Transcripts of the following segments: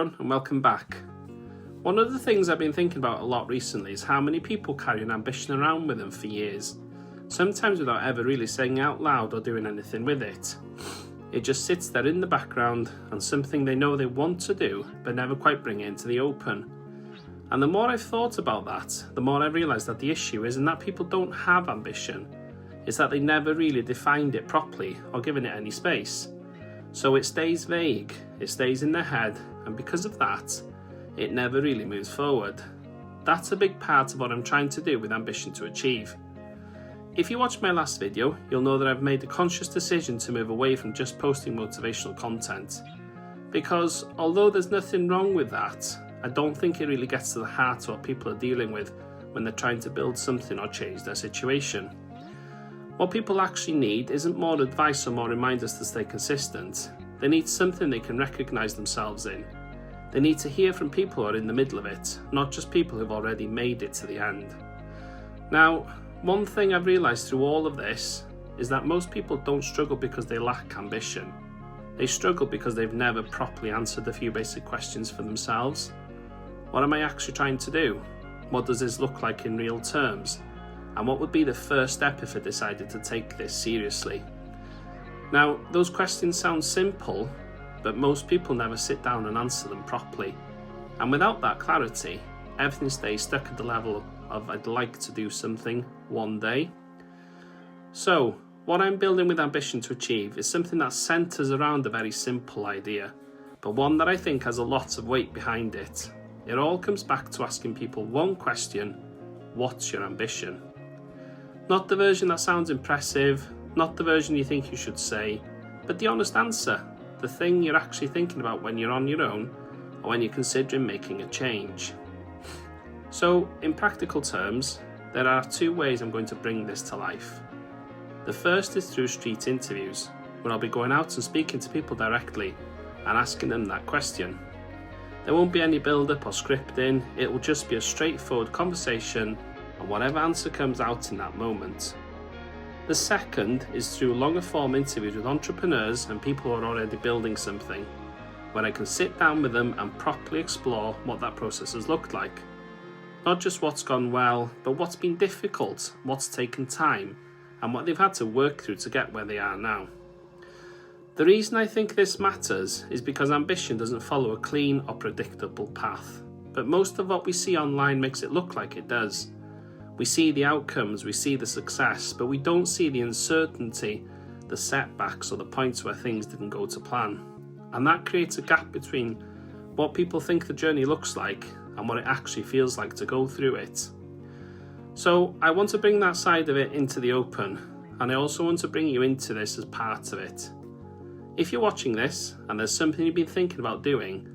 everyone and welcome back. One of the things I've been thinking about a lot recently is how many people carry an ambition around with them for years, sometimes without ever really saying out loud or doing anything with it. It just sits there in the background and something they know they want to do but never quite bring it into the open. And the more I've thought about that, the more I've realised that the issue isn't that people don't have ambition, it's that they never really defined it properly or given it any space. So it stays vague, it stays in their head, and because of that, it never really moves forward. That's a big part of what I'm trying to do with Ambition to Achieve. If you watched my last video, you'll know that I've made a conscious decision to move away from just posting motivational content. Because although there's nothing wrong with that, I don't think it really gets to the heart of what people are dealing with when they're trying to build something or change their situation. What people actually need isn't more advice or more reminders to stay consistent. They need something they can recognise themselves in. They need to hear from people who are in the middle of it, not just people who've already made it to the end. Now, one thing I've realised through all of this is that most people don't struggle because they lack ambition. They struggle because they've never properly answered a few basic questions for themselves. What am I actually trying to do? What does this look like in real terms? And what would be the first step if I decided to take this seriously? Now, those questions sound simple, but most people never sit down and answer them properly. And without that clarity, everything stays stuck at the level of I'd like to do something one day. So, what I'm building with Ambition to Achieve is something that centres around a very simple idea, but one that I think has a lot of weight behind it. It all comes back to asking people one question: what's your ambition? Not the version that sounds impressive, not the version you think you should say, but the honest answer, the thing you're actually thinking about when you're on your own or when you're considering making a change. So, in practical terms, there are two ways I'm going to bring this to life. The first is through street interviews, where I'll be going out and speaking to people directly and asking them that question. There won't be any build-up or scripting, it will just be a straightforward conversation and whatever answer comes out in that moment. The second is through longer form interviews with entrepreneurs and people who are already building something, where I can sit down with them and properly explore what that process has looked like. Not just what's gone well, but what's been difficult, what's taken time, and what they've had to work through to get where they are now. The reason I think this matters is because ambition doesn't follow a clean or predictable path, but most of what we see online makes it look like it does. We see the outcomes, we see the success, but we don't see the uncertainty, the setbacks, or the points where things didn't go to plan. And that creates a gap between what people think the journey looks like and what it actually feels like to go through it. So I want to bring that side of it into the open, and I also want to bring you into this as part of it. If you're watching this and there's something you've been thinking about doing,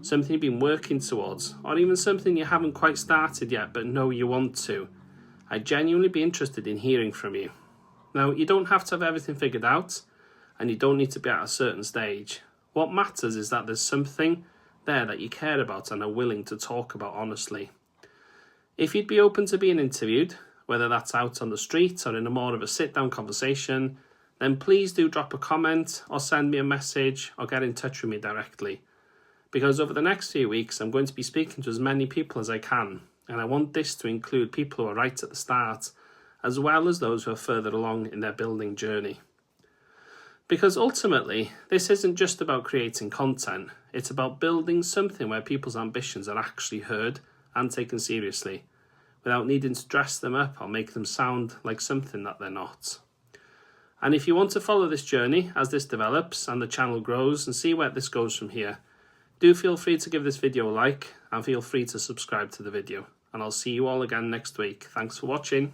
something you've been working towards, or even something you haven't quite started yet but know you want to, I'd genuinely be interested in hearing from you. Now, you don't have to have everything figured out, and you don't need to be at a certain stage. What matters is that there's something there that you care about and are willing to talk about honestly. If you'd be open to being interviewed, whether that's out on the street or in a more of a sit-down conversation, then please do drop a comment or send me a message or get in touch with me directly. Because over the next few weeks, I'm going to be speaking to as many people as I can, and I want this to include people who are right at the start, as well as those who are further along in their building journey. Because ultimately, this isn't just about creating content, it's about building something where people's ambitions are actually heard and taken seriously, without needing to dress them up or make them sound like something that they're not. And if you want to follow this journey as this develops and the channel grows and see where this goes from here, do feel free to give this video a like and feel free to subscribe to the video. And I'll see you all again next week. Thanks for watching.